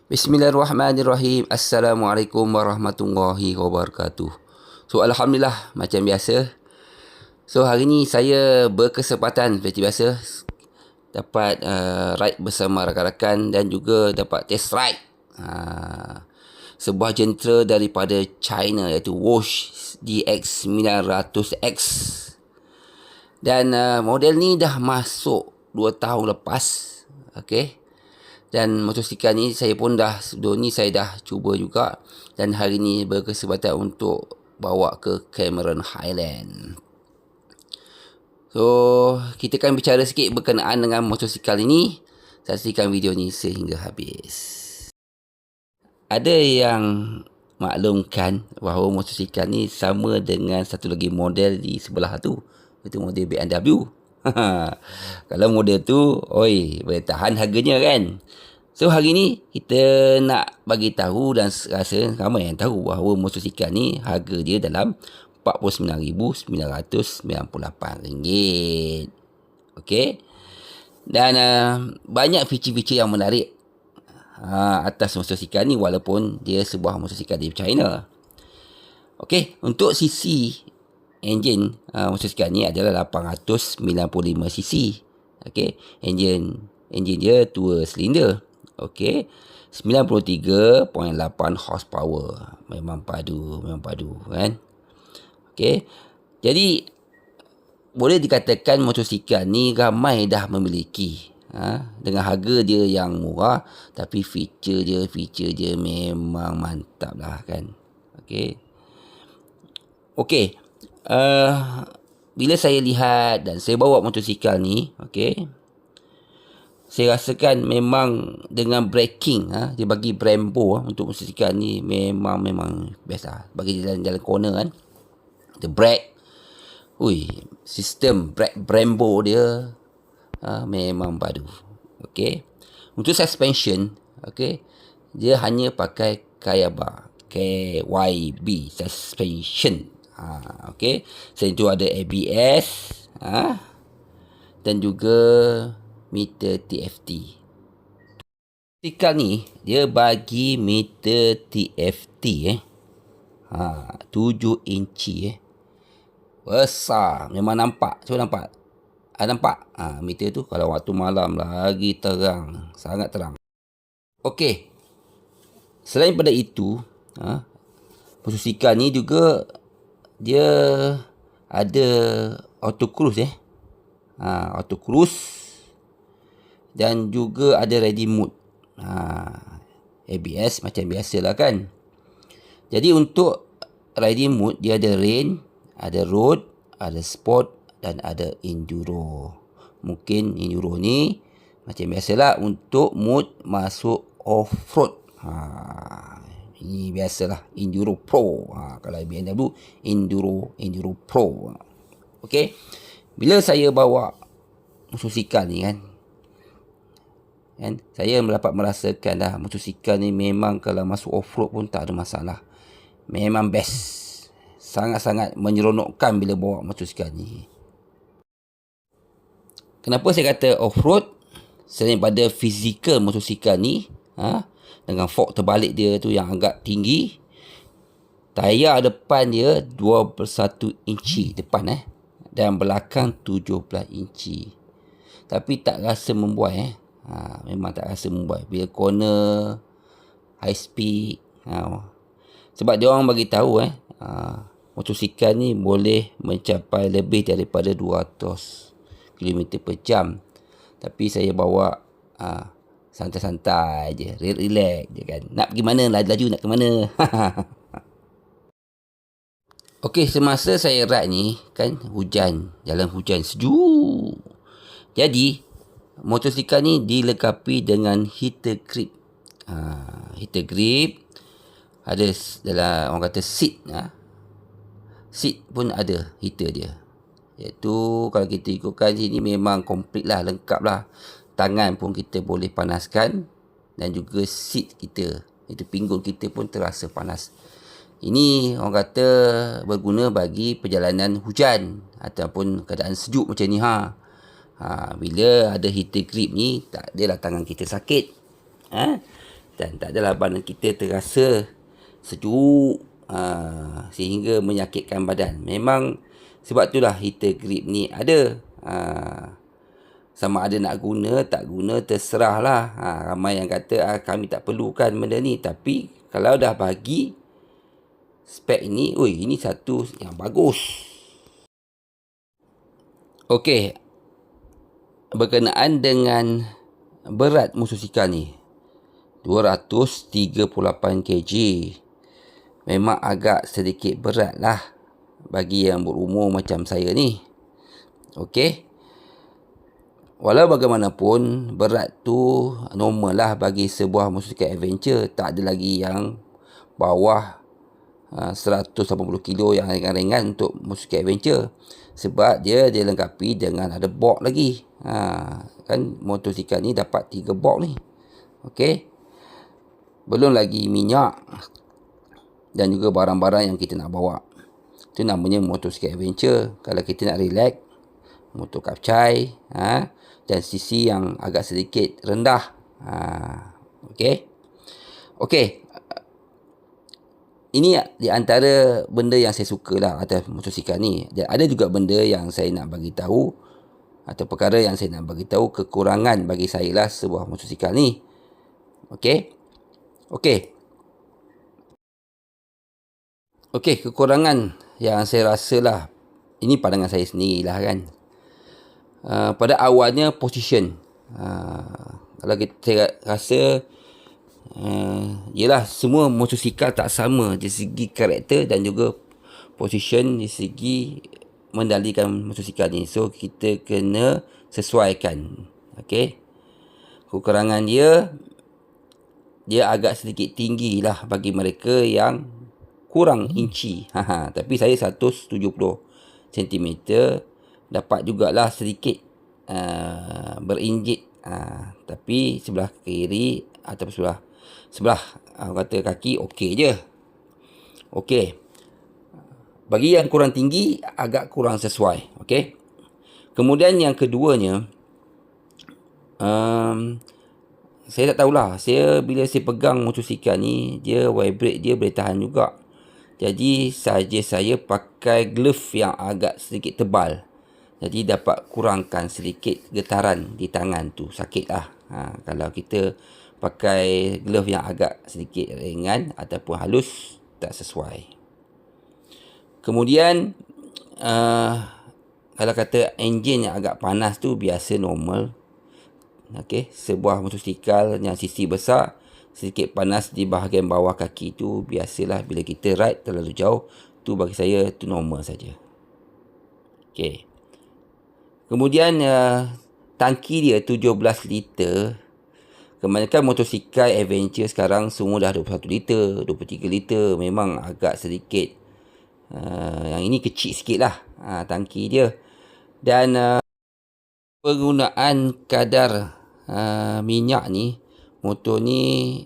Bismillahirrahmanirrahim. Assalamualaikum warahmatullahi wabarakatuh. So, Alhamdulillah, macam biasa. So, hari ni saya berkesempatan seperti biasa dapat ride bersama rakan-rakan dan juga dapat test ride sebuah jentera daripada China iaitu Whoosh DX900X. Dan model ni dah masuk 2 tahun lepas. Okay. Dan motosikal ni saya pun sebelum ni saya dah cuba juga. Dan hari ni berkesempatan untuk bawa ke Cameron Highland. So, kita akan bicara sikit berkenaan dengan motosikal ini. Saksikan video ni sehingga habis. Ada yang maklumkan bahawa motosikal ni sama dengan satu lagi model di sebelah tu. Itu model BMW. Kalau model tu, boleh tahan harganya kan. So hari ni kita nak bagi tahu dan rasa ramai yang tahu bahawa motosikal ni harga dia dalam RM49,998. Okey. Dan banyak feature-feature yang menarik atas motosikal ni walaupun dia sebuah motosikal dari China. Okey, untuk cc enjin motosikal ni adalah 895cc. Okey, enjin dia 2 silinder. Okey, 93.8 horsepower. Memang padu kan. Okey. Jadi boleh dikatakan motosikal ni ramai dah memiliki. Dengan harga dia yang murah tapi feature dia memang mantap lah kan. Okey. Bila saya lihat dan saya bawa motosikal ni, okey, saya rasakan memang dengan braking, dia bagi Brembo untuk motosikal ni memang best lah. Bagi jalan corner kan, the brake, sistem brake Brembo dia memang padu. Okey. Untuk suspension, okey, dia hanya pakai Kayaba KYB suspension. Okey. Selain itu ada ABS dan juga meter TFT. Motosikal ni dia bagi meter TFT 7 inci besar. Memang nampak. Cuba nampak. Nampak? Meter tu kalau waktu malam lagi terang, sangat terang. Okey. Selain pada itu, motosikal ni juga dia ada auto cruise auto cruise dan juga ada ready mode. ABS macam biasalah kan. Jadi untuk ready mode dia ada rain, ada road, ada sport dan ada enduro. Mungkin enduro ni macam biasalah untuk mode masuk off-road. Ini biasalah Enduro Pro. Kalau BMW Enduro Pro. Okey. Bila saya bawa motosikal ni kan, saya dapat merasakan dah motosikal ni memang kalau masuk off-road pun tak ada masalah. Memang best. Sangat-sangat menyeronokkan bila bawa motosikal ni. Kenapa saya kata off-road? Selain pada fizikal motosikal ni, dengan fork terbalik dia tu yang agak tinggi. Tayar depan dia 21 inci depan dan belakang 17 inci. Tapi tak rasa membuai memang tak rasa membuai bila corner high speed. Sebab dia orang bagi tahu motosikal ni boleh mencapai lebih daripada 200 km per jam. Tapi saya bawa santai-santai je, relax je kan. Nak pergi mana, laju nak ke mana. Okey, semasa saya ride ni kan hujan, jalan hujan sejuk. Jadi motosikal ni dilengkapi dengan heater grip. Heater grip ada dalam orang kata seat. Seat pun ada heater dia. Iaitu kalau kita ikutkan sini memang komplit lah, lengkap lah. Tangan pun kita boleh panaskan dan juga seat kita, itu pinggul kita pun terasa panas. Ini orang kata berguna bagi perjalanan hujan ataupun keadaan sejuk macam ni. Bila ada heater grip ni, tak adalah tangan kita sakit. dan tak adalah badan kita terasa sejuk sehingga menyakitkan badan. Memang sebab itulah heater grip ni ada. Sama ada nak guna, tak guna, terserah lah. Ramai yang kata kami tak perlukan benda ni. Tapi kalau dah bagi spek ni, ini satu yang bagus. Okey, berkenaan dengan berat motosikal ni, 238 kg. Memang agak sedikit berat lah bagi yang berumur macam saya ni. Okey. Walau bagaimanapun, berat tu normal lah bagi sebuah motosikal adventure. Tak ada lagi yang bawah 180 kilo yang ringan-ringan untuk motosikal adventure. Sebab dia dilengkapi dengan ada box lagi. Kan motosikal ni dapat 3 box ni. Okey. Belum lagi minyak dan juga barang-barang yang kita nak bawa. Itu namanya motosikal adventure. Kalau kita nak relax, motor kapcai, dan sisi yang agak sedikit rendah. Okey. Ini di antara benda yang saya suka lah atas motosikal ni. Dan ada juga benda yang saya nak bagi tahu, atau perkara yang saya nak bagi tahu, kekurangan bagi saya lah sebuah motosikal ni. Okey, kekurangan yang saya rasa lah, ini pandangan saya sendirilah kan. Pada awalnya position. Kalau kita rasa yelah, semua motosikal tak sama dari segi karakter dan juga position dari segi mendalikan motosikal ni. So kita kena sesuaikan. Okey. Kekurangan dia agak sedikit tinggi lah bagi mereka yang kurang inci. Tapi saya 170 cm, dapat jugalah sedikit berinjit. Tapi sebelah kiri atau sebelah kata kaki okey je. Okey. Bagi yang kurang tinggi agak kurang sesuai. Okey. Kemudian yang keduanya, saya tak tahulah. Bila saya pegang motosikal ni, dia vibrate, dia boleh tahan juga. Jadi saja saya pakai glove yang agak sedikit tebal. Jadi dapat kurangkan sedikit getaran di tangan tu. Sakit lah. Kalau kita pakai glove yang agak sedikit ringan ataupun halus, tak sesuai. Kemudian kalau kata enjin yang agak panas tu biasa, normal. Okey, sebuah motosikal yang sisi besar, sedikit panas di bahagian bawah kaki tu biasalah bila kita ride terlalu jauh. Tu bagi saya tu normal saja. Okey. Kemudian tangki dia 17 liter. Kebanyakan motosikal adventure sekarang semua dah 21 liter, 23 liter. Memang agak sedikit. Yang ini kecil sikit lah tangki dia. Dan penggunaan kadar minyak ni, motor ni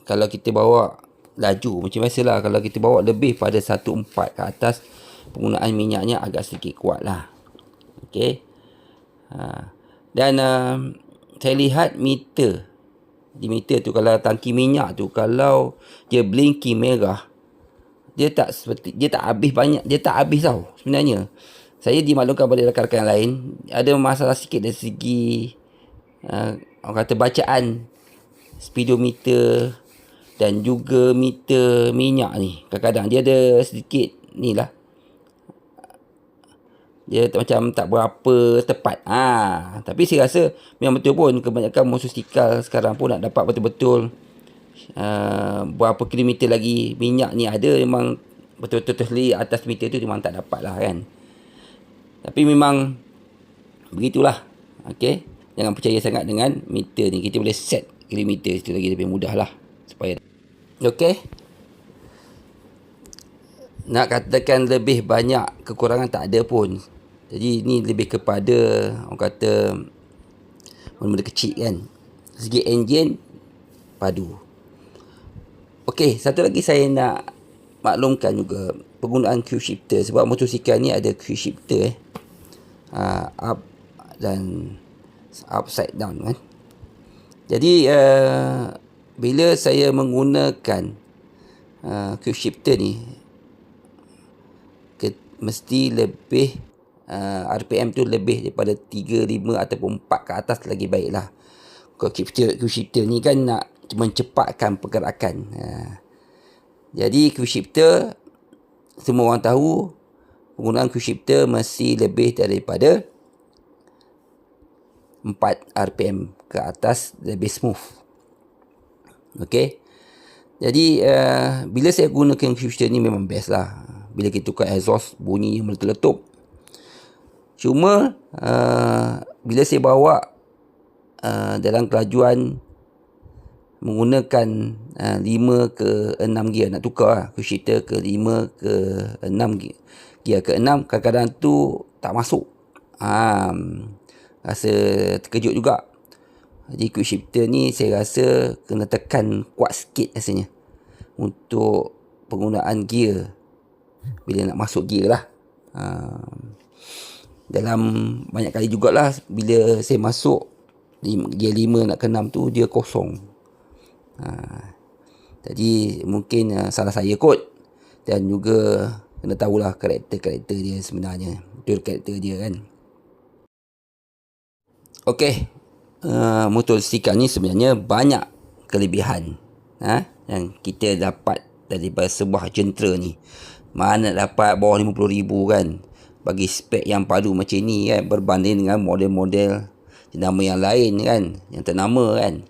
kalau kita bawa laju macam biasalah, kalau kita bawa lebih pada 1.4 ke atas, penggunaan minyaknya agak sedikit kuat lah. Okey. Dan saya lihat di meter tu, kalau tangki minyak tu, kalau dia blinking merah, dia tak habis banyak, dia tak habis tau sebenarnya. Saya dimaklumkan pada rakan-rakan yang lain, ada masalah sikit dari segi orang kata bacaan speedometer dan juga meter minyak ni. Kadang-kadang dia ada sedikit ni lah, dia macam tak berapa tepat. Tapi saya rasa memang betul pun, kebanyakan motosikal sekarang pun nak dapat betul-betul berapa kilometer lagi minyak ni ada, memang betul-betul terli atas meter tu memang tak dapat lah kan. Tapi memang begitulah. Okey, jangan percaya sangat dengan meter ni. Kita boleh set kilometer situ lagi lebih mudah lah supaya. Okey, nak katakan lebih banyak kekurangan tak ada pun. Jadi ni lebih kepada orang kata benda-benda kecil kan. Segi enjin padu. Okey, satu lagi saya nak maklumkan juga penggunaan Q shifter, sebab motosikal ni ada Q shifter up dan upside down kan. Jadi bila saya menggunakan quick shifter ni, mesti lebih RPM tu lebih daripada 3, 5 ataupun 4 ke atas lagi baik lah. Quick shifter ni kan nak mencepatkan pergerakan. Jadi quick shifter, semua orang tahu penggunaan quick shifter mesti lebih daripada 4 RPM ke atas, lebih smooth. Okey. Jadi bila saya gunakan quick shifter ni memang best lah. Bila kita tukar exhaust, bunyi meletup-letup. Cuma bila saya bawa dalam kelajuan menggunakan 5 ke 6 gear, nak tukar lah quick shifter ke 5 ke 6 gear ke 6, kadang-kadang tu tak masuk. Rasa terkejut juga. Jadi quick shifter ni saya rasa kena tekan kuat sikit rasanya untuk penggunaan gear bila nak masuk gear lah. Dalam banyak kali jugalah bila saya masuk gear 5 nak ke 6 tu dia kosong. Jadi mungkin salah saya kot, dan juga kena tahulah karakter dia sebenarnya. Betul karakter dia kan. Okey, motosikal ni sebenarnya banyak kelebihan yang kita dapat daripada sebuah jentera ni. Mana dapat bawah 50,000 kan, bagi spek yang padu macam ni kan, berbanding dengan model-model jenama yang lain kan, yang ternama kan.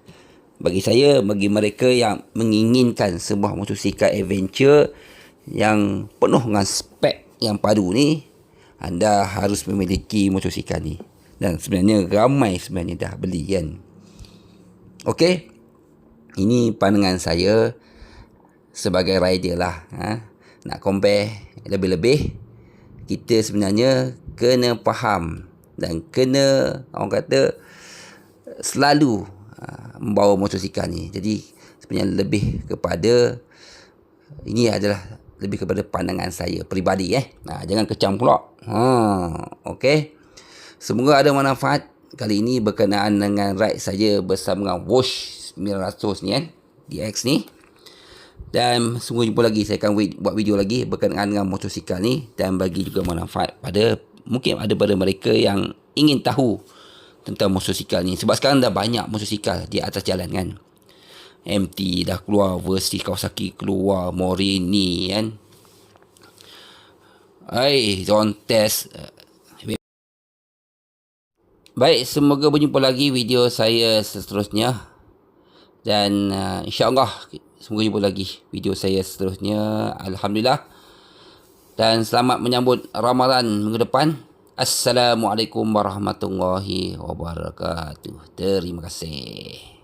Bagi saya, bagi mereka yang menginginkan sebuah motosikal adventure yang penuh dengan spek yang padu ni, anda harus memiliki motosikal ni. Dan sebenarnya ramai sebenarnya dah beli kan. Okey, ini pandangan saya sebagai rider lah. Nak compare lebih-lebih, kita sebenarnya kena faham dan kena, orang kata, selalu membawa motosikal ni. Jadi sebenarnya lebih kepada, ini adalah lebih kepada pandangan saya peribadi jangan kecam pula. Okey, semoga ada manfaat kali ini berkenaan dengan ride saya bersama dengan Wush 900 ni kan, DX ni. Dan sungguh jumpa lagi, saya akan buat video lagi berkenaan dengan motosikal ni, dan bagi juga manfaat pada, mungkin ada pada mereka yang ingin tahu tentang motosikal ni. Sebab sekarang dah banyak motosikal di atas jalan kan. MT dah keluar, Versys, Kawasaki keluar, Morini kan. Zone Test. Baik, semoga berjumpa lagi video saya seterusnya. Dan insyaAllah semoga jumpa lagi video saya seterusnya. Alhamdulillah. Dan selamat menyambut Ramadan minggu depan. Assalamualaikum warahmatullahi wabarakatuh. Terima kasih.